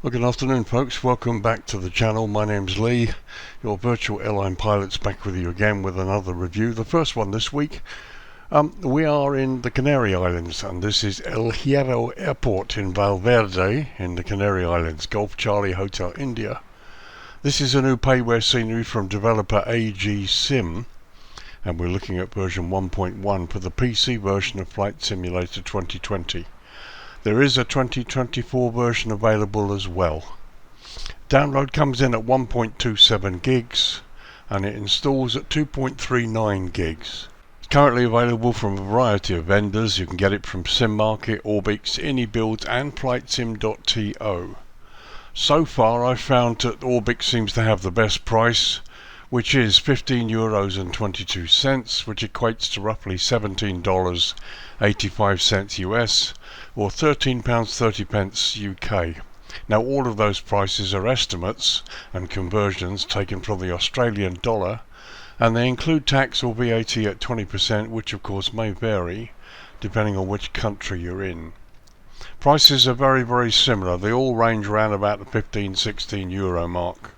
Well, good afternoon folks, welcome back to the channel. My name's Lee, your virtual airline pilot's back with you again with another review. The first one this week. We are in the Canary Islands, and this is HIERRO Airport in Valverde in the Canary Islands, Golf Charlie Hotel India. This is a new payware scenery from developer AGSIM, and we're looking at version 1.1 for the PC version of Flight Simulator 2020. There is a 2024 version available as well. Download comes in at 1.27 gigs and it installs at 2.39 gigs. It's currently available from a variety of vendors. You can get it from SimMarket, Orbix, AnyBuilds and Flightsim.To. So far I've found that Orbix seems to have the best price, which is €15.22, which equates to roughly $17.85 US or £13.30 UK. Now all of those prices are estimates and conversions taken from the Australian dollar, and they include tax or VAT at 20%, which of course may vary depending on which country you're in. Prices are very similar. They all range around about the 15-16 euro mark.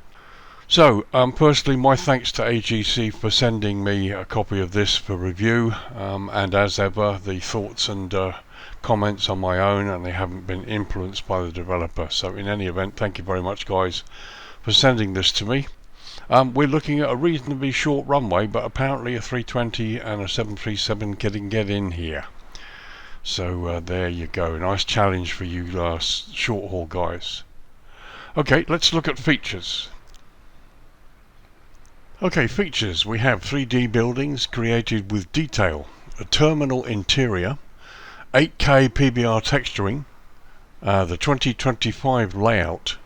So, personally, my thanks to AGC for sending me a copy of this for review, and as ever, the thoughts and comments are my own and they haven't been influenced by the developer. So in any event, thank you very much guys for sending this to me. We're looking at a reasonably short runway, but apparently a 320 and a 737 get in here. So there you go, nice challenge for you short haul guys. Okay, let's look at features. Okay, features. We have 3D buildings created with detail, a terminal interior, 8K PBR texturing, the 2025 layout,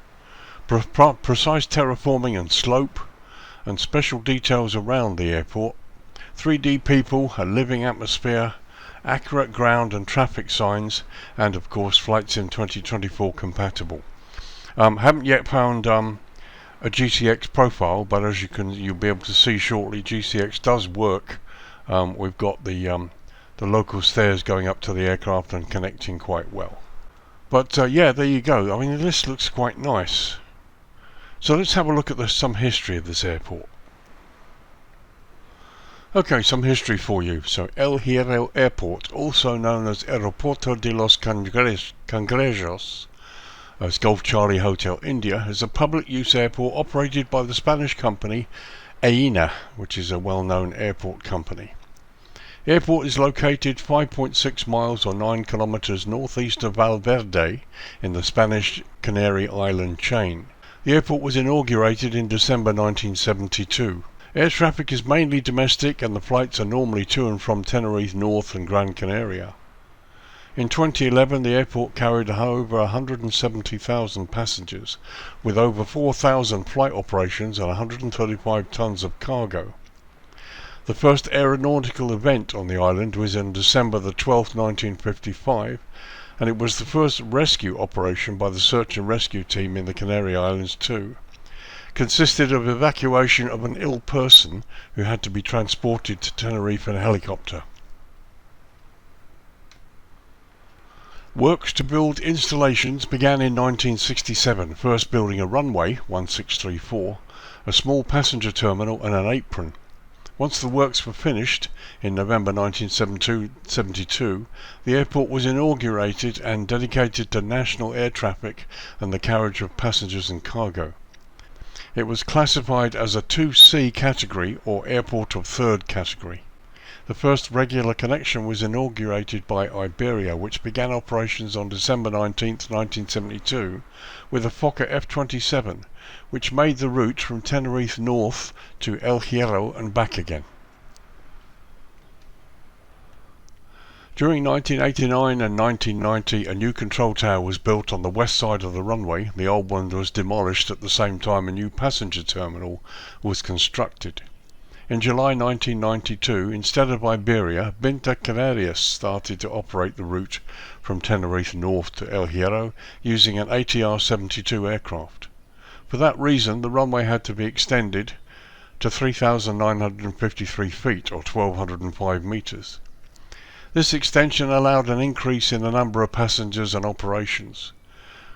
precise terraforming and slope, and special details around the airport, 3D people, a living atmosphere, accurate ground and traffic signs, and of course Flightsim 2024 compatible. Haven't yet found a GCX profile, but as you'll be able to see shortly, GCX does work. We've got the local stairs going up to the aircraft and connecting quite well. But yeah, there you go. I mean, the list looks quite nice. So let's have a look at some history of this airport. Okay, some history for you. So HIERRO Airport, also known as Aeropuerto de los Cangrejos, as Golf Charlie Hotel India, is a public use airport operated by the Spanish company AINA, which is a well-known airport company. The airport is located 5.6 miles or 9 kilometers northeast of Valverde in the Spanish Canary Island chain. The airport was inaugurated in December 1972. Air traffic is mainly domestic and the flights are normally to and from Tenerife North and Gran Canaria. In 2011 the airport carried over 170,000 passengers with over 4,000 flight operations and 135 tons of cargo. The first aeronautical event on the island was on December the 12th, 1955, and it was the first rescue operation by the search and rescue team in the Canary Islands too. Consisted of evacuation of an ill person who had to be transported to Tenerife in a helicopter. Works to build installations began in 1967, first building a runway, 1634, a small passenger terminal and an apron. Once the works were finished, in November 1972, the airport was inaugurated and dedicated to national air traffic and the carriage of passengers and cargo. It was classified as a 2C category or airport of third category. The first regular connection was inaugurated by Iberia, which began operations on December 19, 1972, with a Fokker F-27, which made the route from Tenerife North to El Hierro and back again. During 1989 and 1990, a new control tower was built on the west side of the runway. The old one was demolished at the same time a new passenger terminal was constructed. In July 1992, instead of Iberia, BINTER Canarias started to operate the route from Tenerife North to El Hierro using an ATR-72 aircraft. For that reason, the runway had to be extended to 3,953 feet or 1,205 meters. This extension allowed an increase in the number of passengers and operations.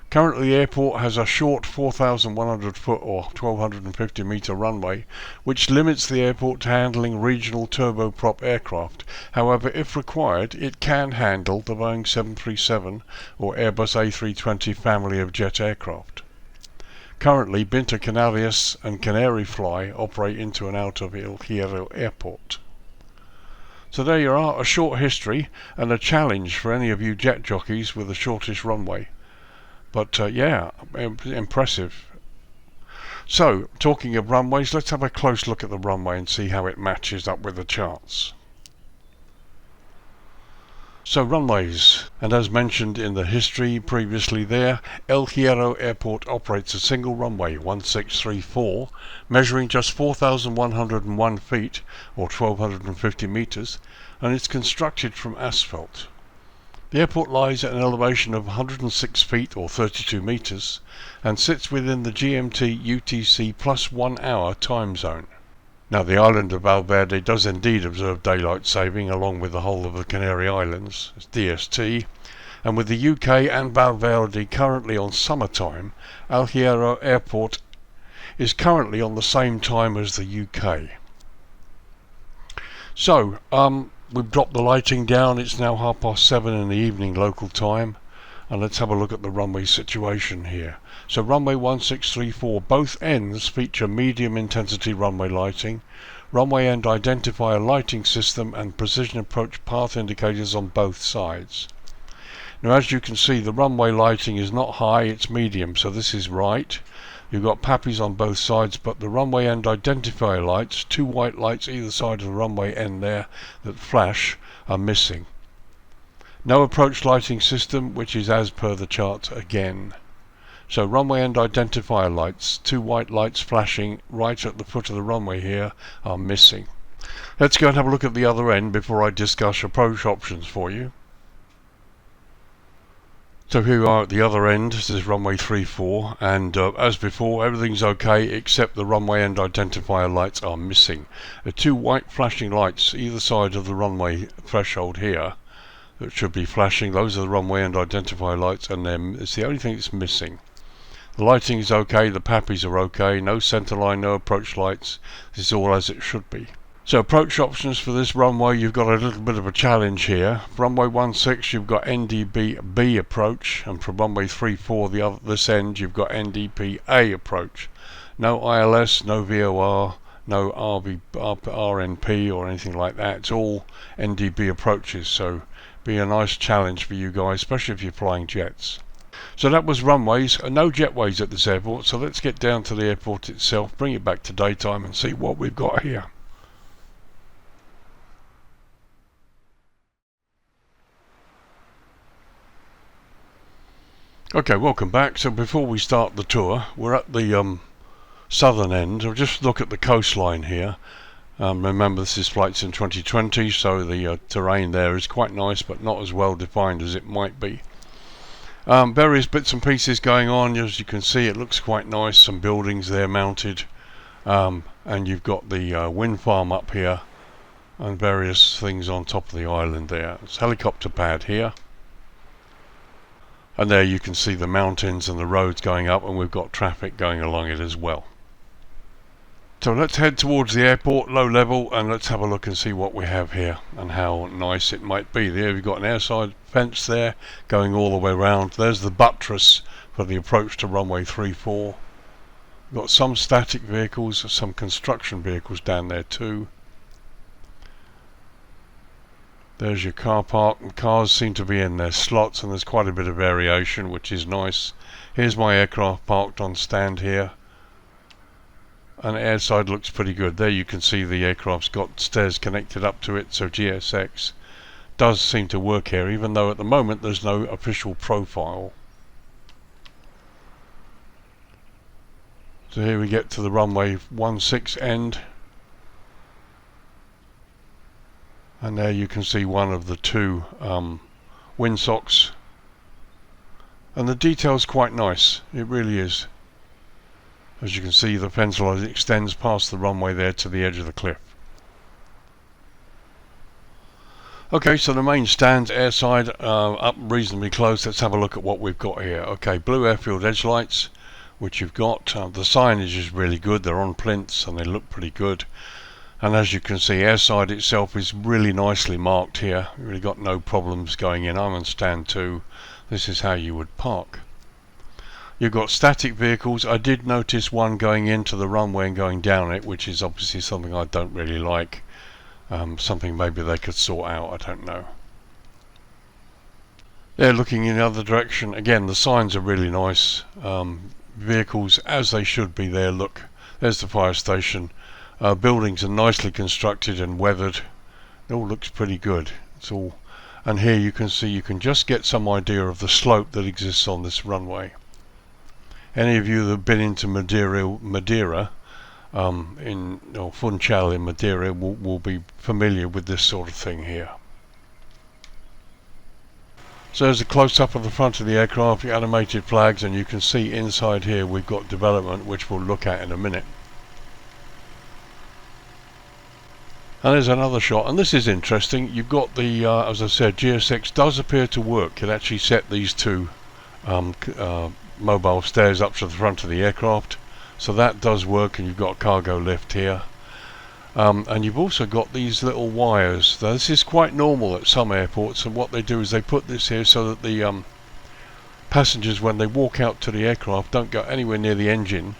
Currently the airport has a short 4,100 foot or 1,250 metre runway, which limits the airport to handling regional turboprop aircraft. However, if required, it can handle the Boeing 737 or Airbus A320 family of jet aircraft. Currently, BINTER Canarias and CANARYFLY operate into and out of HIERRO Airport. So there you are, a short history and a challenge for any of you jet jockeys with the shortest runway. But yeah, impressive. So, talking of runways, let's have a close look at the runway and see how it matches up with the charts. So runways, and as mentioned in the history previously there, El Hierro Airport operates a single runway 1634, measuring just 4,101 feet or 1,250 meters, and it's constructed from asphalt. The airport lies at an elevation of 106 feet or 32 meters and sits within the GMT UTC plus 1 hour time zone. Now the island of Valverde does indeed observe daylight saving along with the whole of the Canary Islands, it's DST, and with the UK and Valverde currently on summertime, El Hierro Airport is currently on the same time as the UK. So, we've dropped the lighting down, it's now 7:30 in the evening local time, and let's have a look at the runway situation here. So runway 1634, both ends feature medium intensity runway lighting, runway end identifier lighting system and precision approach path indicators on both sides. Now as you can see, the runway lighting is not high, it's medium, so this is right. You've got PAPIs on both sides, but the runway end identifier lights, two white lights either side of the runway end there that flash, are missing. No approach lighting system, which is as per the chart again. So runway end identifier lights, two white lights flashing right at the foot of the runway here, are missing. Let's go and have a look at the other end before I discuss approach options for you. So here we are at the other end. This is runway 34, and as before, everything's okay except the runway end identifier lights are missing. There are two white flashing lights either side of the runway threshold here that should be flashing. Those are the runway end identifier lights, and it's the only thing that's missing. The lighting is okay, the PAPIs are okay, no centre line, no approach lights. This is all as it should be. So approach options for this runway, you've got a little bit of a challenge here. For runway 16 you've got NDB approach, and for runway 34 this end you've got NDP-A approach. No ILS, no VOR, no RNP or anything like that. It's all NDB approaches, so be a nice challenge for you guys, especially if you're flying jets. So that was runways, no jetways at this airport, so let's get down to the airport itself, bring it back to daytime and see what we've got here. Okay, welcome back. So before we start the tour, we're at the southern end. I'll just look at the coastline here. Remember, this is Flightsim 2020, so the terrain there is quite nice, but not as well defined as it might be. Various bits and pieces going on. As you can see, it looks quite nice. Some buildings there mounted, and you've got the wind farm up here, and various things on top of the island there. It's a helicopter pad here. And there you can see the mountains and the roads going up, and we've got traffic going along it as well. So let's head towards the airport, low level, and let's have a look and see what we have here and how nice it might be. There we've got an airside fence there going all the way around. There's the buttress for the approach to runway 34. We've got some static vehicles, some construction vehicles down there too. There's your car park, and cars seem to be in their slots, and there's quite a bit of variation, which is nice. Here's my aircraft parked on stand here, and the airside looks pretty good. There you can see the aircraft's got stairs connected up to it, so GSX does seem to work here, even though at the moment there's no official profile. So here we get to the runway 16 end. And there you can see one of the two windsocks, and the detail's quite nice, it really is. As you can see, the fence line extends past the runway there to the edge of the cliff. Okay, so the main stand airside up reasonably close. Let's have a look at what we've got here. Okay, blue airfield edge lights, which you've got. The signage is really good. They're on plinths and they look pretty good. And as you can see, airside itself is really nicely marked here. You've really got no problems going in. I'm on stand 2. This is how you would park. You've got static vehicles. I did notice one going into the runway and going down it, which is obviously something I don't really like. Something maybe they could sort out, I don't know. They're looking in the other direction. Again, the signs are really nice. Vehicles as they should be there. Look, there's the fire station. Buildings are nicely constructed and weathered. It all looks pretty good. It's all, and here you can see, you can just get some idea of the slope that exists on this runway. Any of you that have been into Madeira or Funchal in Madeira will be familiar with this sort of thing here. So there's a close-up of the front of the aircraft, the animated flags, and you can see inside here we've got development, which we'll look at in a minute. And there's another shot, and this is interesting. You've got the, as I said, GSX does appear to work. It actually set these two mobile stairs up to the front of the aircraft, so that does work, and you've got a cargo lift here. And you've also got these little wires. Now, this is quite normal at some airports, and what they do is they put this here so that the passengers, when they walk out to the aircraft, don't go anywhere near the engine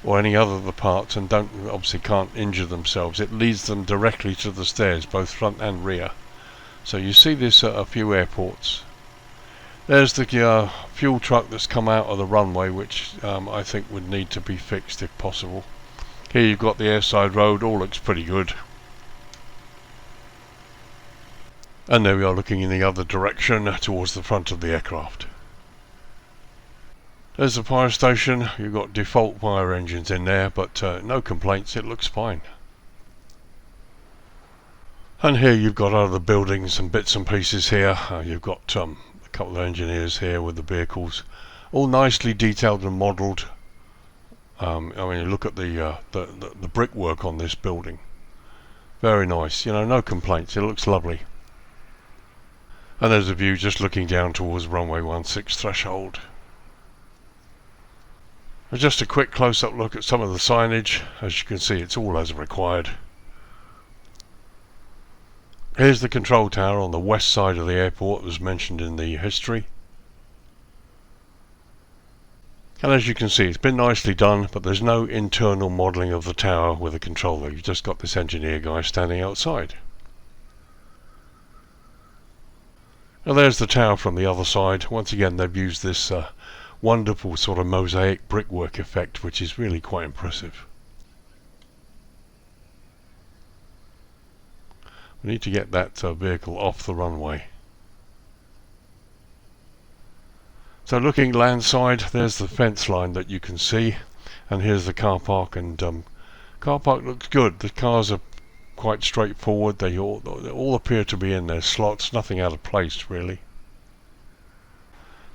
or any other of the parts, and obviously can't injure themselves. It leads them directly to the stairs, both front and rear. So you see this at a few airports. There's the fuel truck that's come out of the runway, which I think would need to be fixed if possible. Here you've got the airside road. All looks pretty good. And there we are, looking in the other direction towards the front of the aircraft. There's the fire station. You've got default fire engines in there, but no complaints. It looks fine. And here you've got other buildings and bits and pieces here. You've got a couple of engineers here with the vehicles, all nicely detailed and modelled. I mean, look at the brickwork on this building. Very nice. You know, no complaints. It looks lovely. And there's a view just looking down towards runway 16 threshold. And just a quick close-up look at some of the signage. As you can see, it's all as required. Here's the control tower on the west side of the airport, as mentioned in the history. And as you can see, it's been nicely done, but there's no internal modelling of the tower with a controller. You've just got this engineer guy standing outside. Now there's the tower from the other side. Once again, they've used this wonderful sort of mosaic brickwork effect, which is really quite impressive. We need to get that vehicle off the runway. So looking landside, there's the fence line that you can see, and here's the car park, and car park looks good. The cars are quite straightforward. They all appear to be in their slots, nothing out of place really.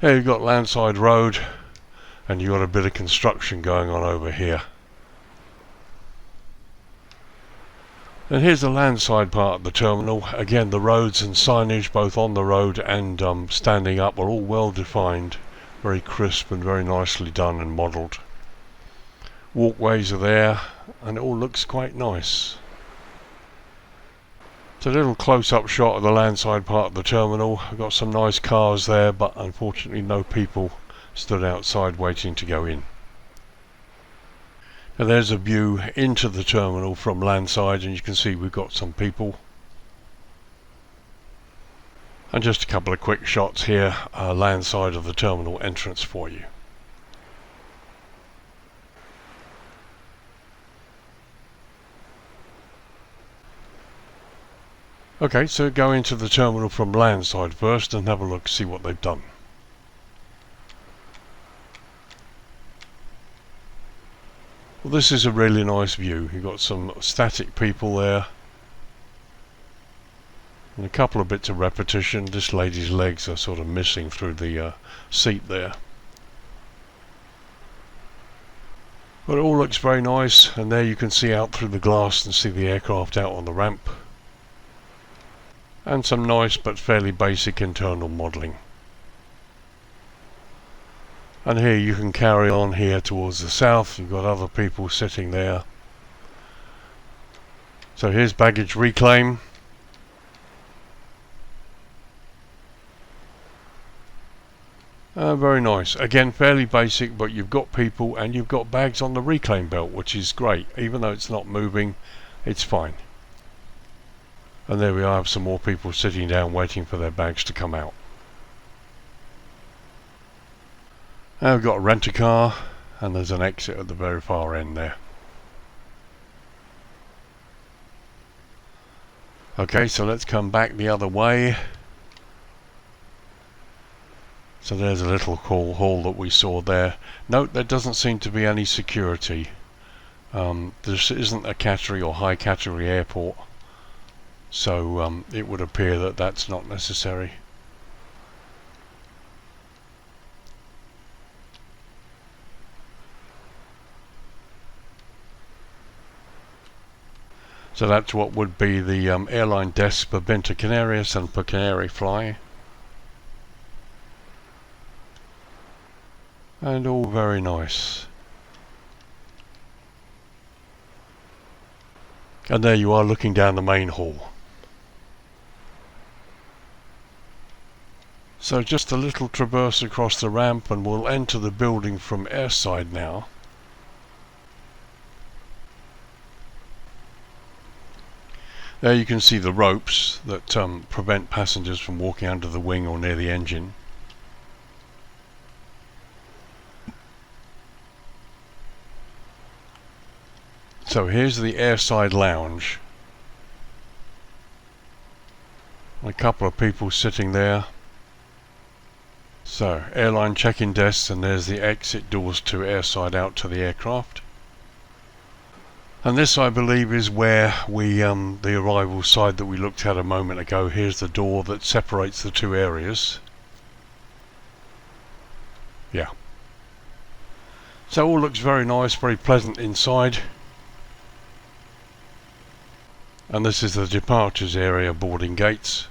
Here you've got landside road, and you've got a bit of construction going on over here. And here's the landside part of the terminal. Again, the roads and signage, both on the road and standing up, are all well defined, very crisp and very nicely done and modelled. Walkways are there, and it all looks quite nice. It's a little close-up shot of the landside part of the terminal. I've got some nice cars there, but unfortunately no people stood outside waiting to go in. And there's a view into the terminal from landside, and you can see we've got some people. And just a couple of quick shots here, landside of the terminal entrance for you. Okay, so go into the terminal from landside first and have a look, see what they've done. Well, this is a really nice view. You've got some static people there, and a couple of bits of repetition. This lady's legs are sort of missing through the seat there. But it all looks very nice, and there you can see out through the glass and see the aircraft out on the ramp. and some nice but fairly basic internal modelling. And here you can carry on here towards the south. You've got other people sitting there. So here's baggage reclaim. Very nice. Again, fairly basic, but you've got people and you've got bags on the reclaim belt, which is great. Even though it's not moving, it's fine. And there we are, have some more people sitting down waiting for their bags to come out. Now we've got a rent-a-car, and there's an exit at the very far end there. Okay, so let's come back the other way. So there's a little hall that we saw there. Note there doesn't seem to be any security. This isn't a category or high category airport, so it would appear that that's not necessary. So that's what would be the airline desk for BINTER Canarias and for CANARYFLY. And all very nice. And there you are looking down the main hall. So just a little traverse across the ramp and we'll enter the building from airside now. There you can see the ropes that prevent passengers from walking under the wing or near the engine. So here's the airside lounge. A couple of people sitting there. So airline check-in desks, and there's the exit doors to airside out to the aircraft. And this, I believe, is where we the arrival side that we looked at a moment ago. Here's the door that separates the two areas. Yeah. So all looks very nice, very pleasant inside. And this is the departures area, boarding gates.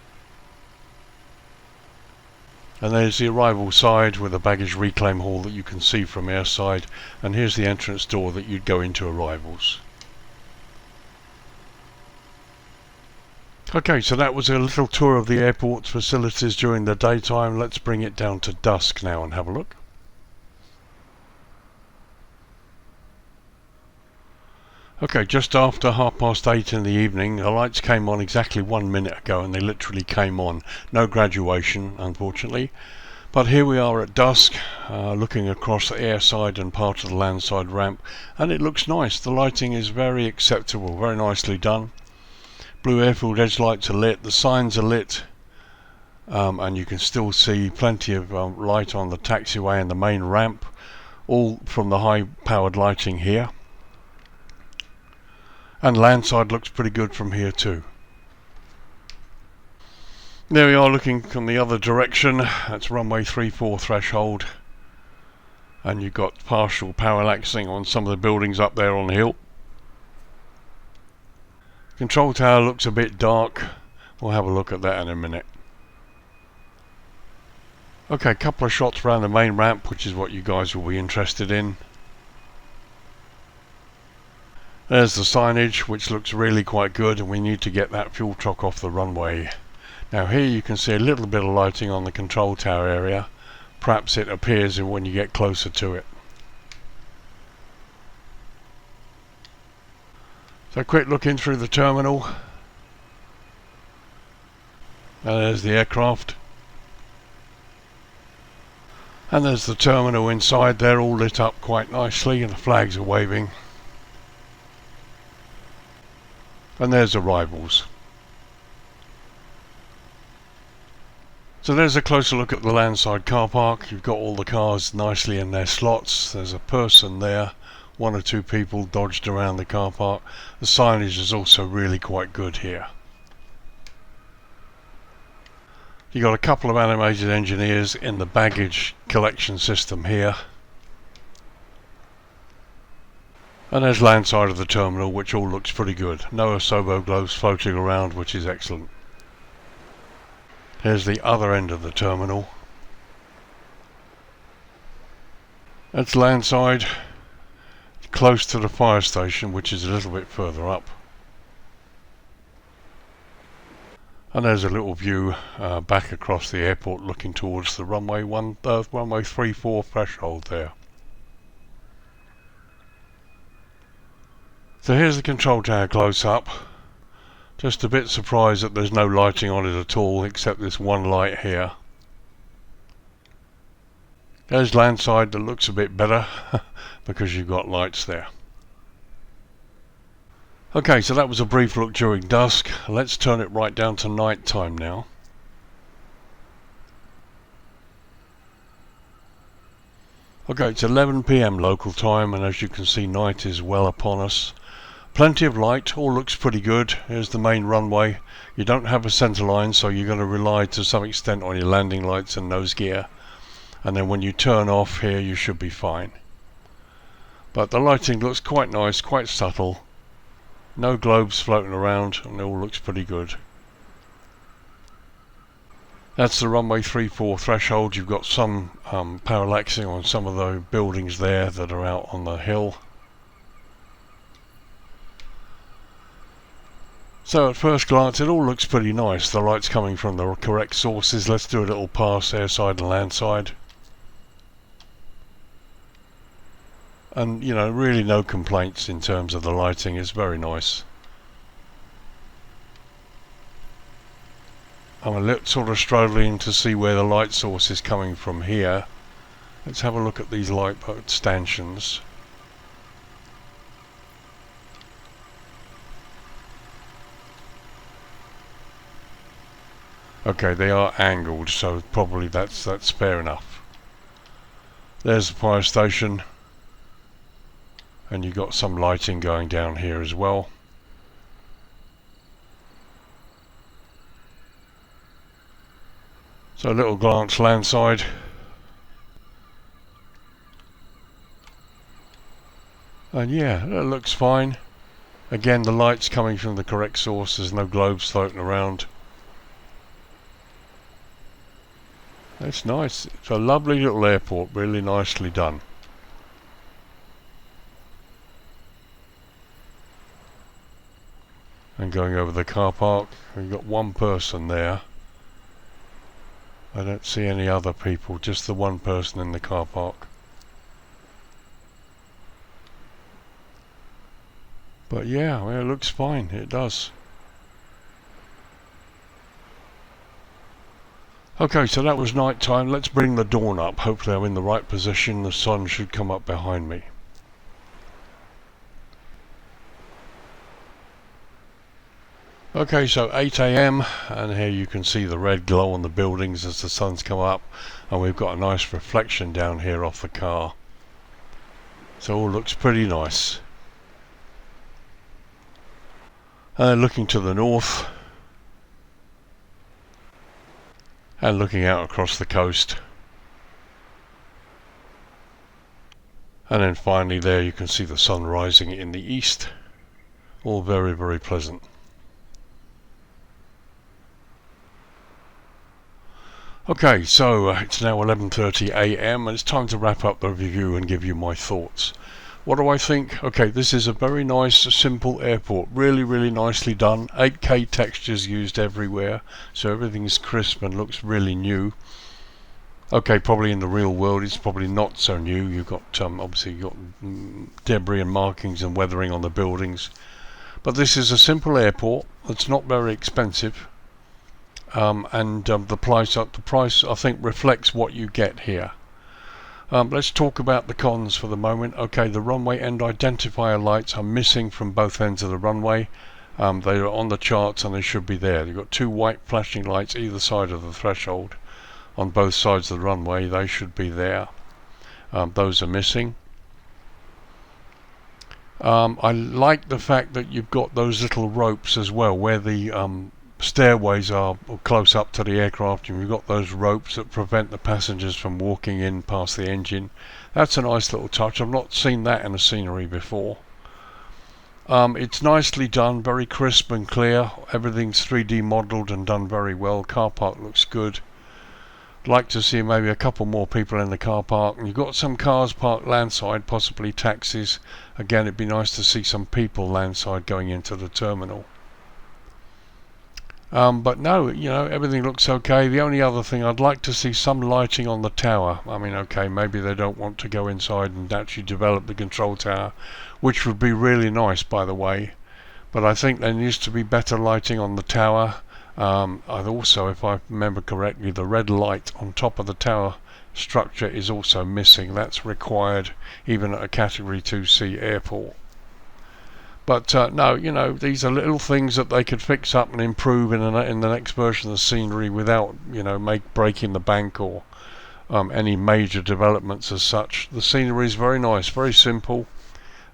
And there's the arrival side with a baggage reclaim hall that you can see from airside. And here's the entrance door that you'd go into arrivals. Okay, so that was a little tour of the airport's facilities during the daytime. Let's bring it down to dusk now and have a look. Okay, just after 8:30 in the evening, the lights came on exactly 1 minute ago, and they literally came on. No graduation, unfortunately. But here we are at dusk, looking across the airside and part of the landside ramp, and it looks nice. The lighting is very acceptable, very nicely done. Blue airfield edge lights are lit, the signs are lit, and you can still see plenty of light on the taxiway and the main ramp, all from the high powered lighting here. And landside looks pretty good from here too. There we are looking from the other direction. That's runway 34 threshold, and you've got partial parallaxing on some of the buildings up there on the hill. Control tower looks a bit dark. We'll have a look at that in a minute. Okay, a couple of shots around the main ramp, which is what you guys will be interested in. There's the signage, which looks really quite good, and we need to get that fuel truck off the runway. Now here you can see a little bit of lighting on the control tower area. Perhaps it appears when you get closer to it. So a quick look in through the terminal. And there's the aircraft. And there's the terminal inside there, all lit up quite nicely, and the flags are waving. And there's arrivals. So there's a closer look at the landside car park. You've got all the cars nicely in their slots. There's a person there. One or two people dodged around the car park. The signage is also really quite good here. You've got a couple of animated engineers in the baggage collection system here. And there's landside of the terminal, which all looks pretty good. No Asobo globes floating around, which is excellent. Here's the other end of the terminal. That's landside, close to the fire station, which is a little bit further up. And there's a little view back across the airport looking towards the runway 34 threshold there. So here's the control tower close up. Just a bit surprised that there's no lighting on it at all except this one light here. There's landside that looks a bit better because you've got lights there. Okay, so that was a brief look during dusk. Let's turn it right down to night time now. Okay, it's 11 PM local time, and as you can see, night is well upon us. Plenty of light, all looks pretty good. Here's the main runway. You don't have a center line, so you're going to rely to some extent on your landing lights and nose gear. And then when you turn off here, you should be fine. But the lighting looks quite nice, quite subtle. No globes floating around, and it all looks pretty good. That's the runway 34 threshold. You've got some parallaxing on some of the buildings there that are out on the hill. So at first glance it all looks pretty nice. The light's coming from the correct sources. Let's do a little pass airside and landside. And you know, really no complaints in terms of the lighting. It's very nice. I'm a little sort of struggling to see where the light source is coming from here. Let's have a look at these light stanchions. Okay, they are angled, so probably that's fair enough. There's the fire station, and you've got some lighting going down here as well. So a little glance landside. And yeah, that looks fine. Again, the light's coming from the correct source. There's no globes floating around. It's nice. It's a lovely little airport, really nicely done. And going over the car park, we've got one person there. I don't see any other people, just the one person in the car park. But yeah, well, it looks fine, it does. Okay, so that was night time. Let's bring the dawn up. Hopefully I'm in the right position. The sun should come up behind me. Okay, so 8 AM, and here you can see the red glow on the buildings as the sun's come up, and we've got a nice reflection down here off the car. So all looks pretty nice. Looking to the north, and looking out across the coast. And then finally there you can see the sun rising in the east. All very, very pleasant. Okay, so it's now 11:30 AM and it's time to wrap up the review and give you my thoughts. What do I think? Okay, this is a very nice, simple airport. Really, really nicely done. 8K textures used everywhere, so everything is crisp and looks really new. Okay, probably in the real world it's probably not so new. You've got obviously you've got debris and markings and weathering on the buildings, but this is a simple airport. It's not very expensive. The price I think reflects what you get here. Let's talk about the cons for the moment. Okay, the runway end identifier lights are missing from both ends of the runway. They are on the charts and they should be there. You've got two white flashing lights either side of the threshold on both sides of the runway. They should be there. Those are missing. I like the fact that you've got those little ropes as well where the stairways are close up to the aircraft, and you've got those ropes that prevent the passengers from walking in past the engine. That's a nice little touch. I've not seen that in a scenery before. It's nicely done, very crisp and clear. Everything's 3D modelled and done very well. Car park looks good. Like to see maybe a couple more people in the car park. And you've got some cars parked landside, possibly taxis. Again, it'd be nice to see some people landside going into the terminal. But no, you know, everything looks okay. The only other thing, I'd like to see some lighting on the tower. I mean, okay, maybe they don't want to go inside and actually develop the control tower, which would be really nice, by the way. But I think there needs to be better lighting on the tower. I'd also, if I remember correctly, the red light on top of the tower structure is also missing. That's required even at a Category 2C airport. But no, you know, these are little things that they could fix up and improve in the next version of the scenery without, you know, breaking the bank or any major developments as such. The scenery is very nice, very simple,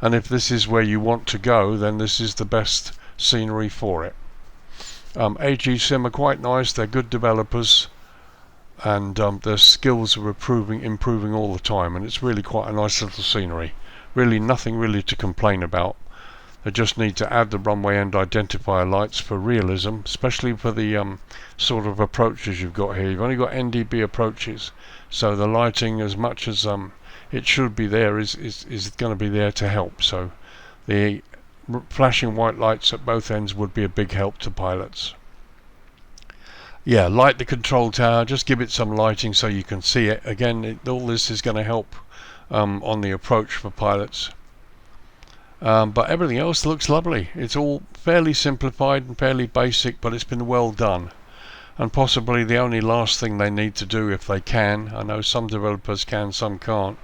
and if this is where you want to go, then this is the best scenery for it. AGSIM are quite nice. They're good developers, and their skills are improving all the time, and it's really quite a nice little scenery. Really nothing really to complain about. They just need to add the runway end identifier lights for realism, especially for the sort of approaches you've got here. You've only got NDB approaches, so the lighting, as much as it should be there, is going to be there to help. So the flashing white lights at both ends would be a big help to pilots. Yeah, light the control tower, just give it some lighting so you can see it. Again, all this is going to help on the approach for pilots. But everything else looks lovely. It's all fairly simplified and fairly basic, but it's been well done. And possibly the only last thing they need to do, if they can, I know some developers can, some can't,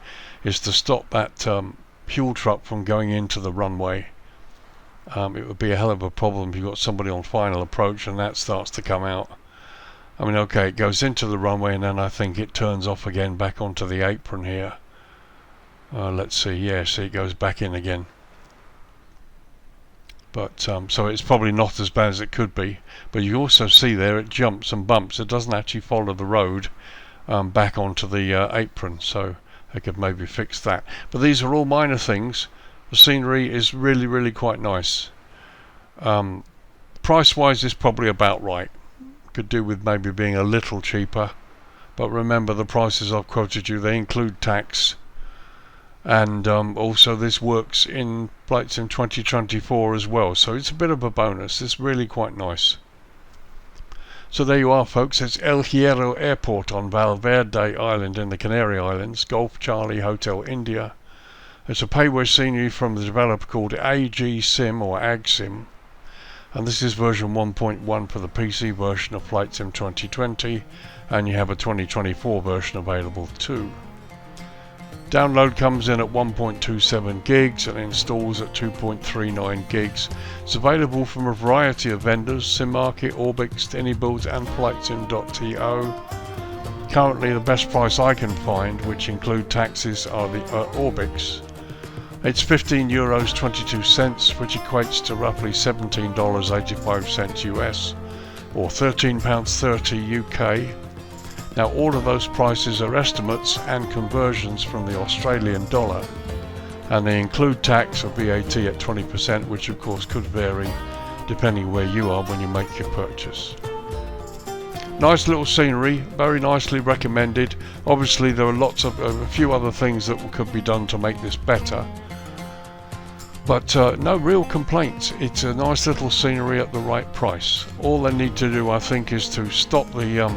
is to stop that fuel truck from going into the runway. It would be a hell of a problem if you've got somebody on final approach and that starts to come out. I mean, okay, it goes into the runway and then I think it turns off again back onto the apron here. Let's see, yeah, see, it goes back in again. But so it's probably not as bad as it could be, but you also see there it jumps and bumps. It doesn't actually follow the road back onto the apron, so they could maybe fix that. But these are all minor things. The scenery is really, really quite nice. Price wise is probably about right. Could do with maybe being a little cheaper, but remember the prices I've quoted you, they include tax. And also this works in Flightsim 2024 as well, so it's a bit of a bonus. It's really quite nice. So there you are, folks. It's El Hierro Airport on Valverde Island in the Canary Islands, Golf Charlie Hotel India. It's a payway scenery from the developer called AGSIM or AGSIM, and this is version 1.1 for the PC version of Flightsim 2020, and you have a 2024 version available too. Download comes in at 1.27 gigs and installs at 2.39 gigs. It's available from a variety of vendors: SimMarket, Orbix, AnyBuild and Flightsim.to. Currently the best price I can find, which include taxes, are the Orbix. It's €15.22, which equates to roughly $17.85 US or £13.30 UK. Now all of those prices are estimates and conversions from the Australian dollar, and they include tax or VAT at 20%, which of course could vary depending where you are when you make your purchase. Nice little scenery, very nicely recommended. Obviously there are a few other things that could be done to make this better, but no real complaints. It's a nice little scenery at the right price. All they need to do, I think, is to stop the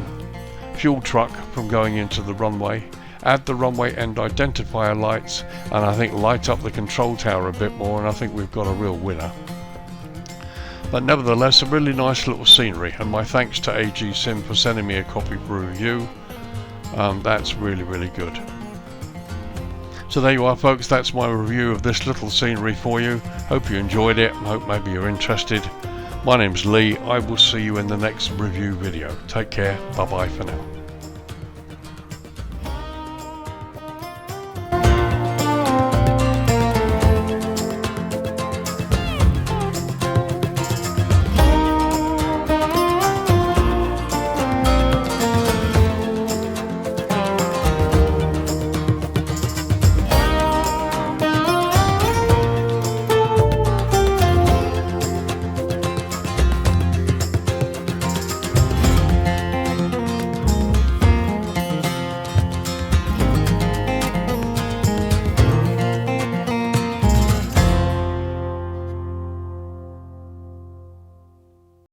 fuel truck from going into the runway, add the runway end identifier lights, and I think light up the control tower a bit more, and I think we've got a real winner. But nevertheless, a really nice little scenery, and my thanks to AGSIM for sending me a copy for review. That's really, really good. So there you are, folks. That's my review of this little scenery for you. Hope you enjoyed it, and hope maybe you're interested. My name's Lee. I will see you in the next review video. Take care. Bye bye for now.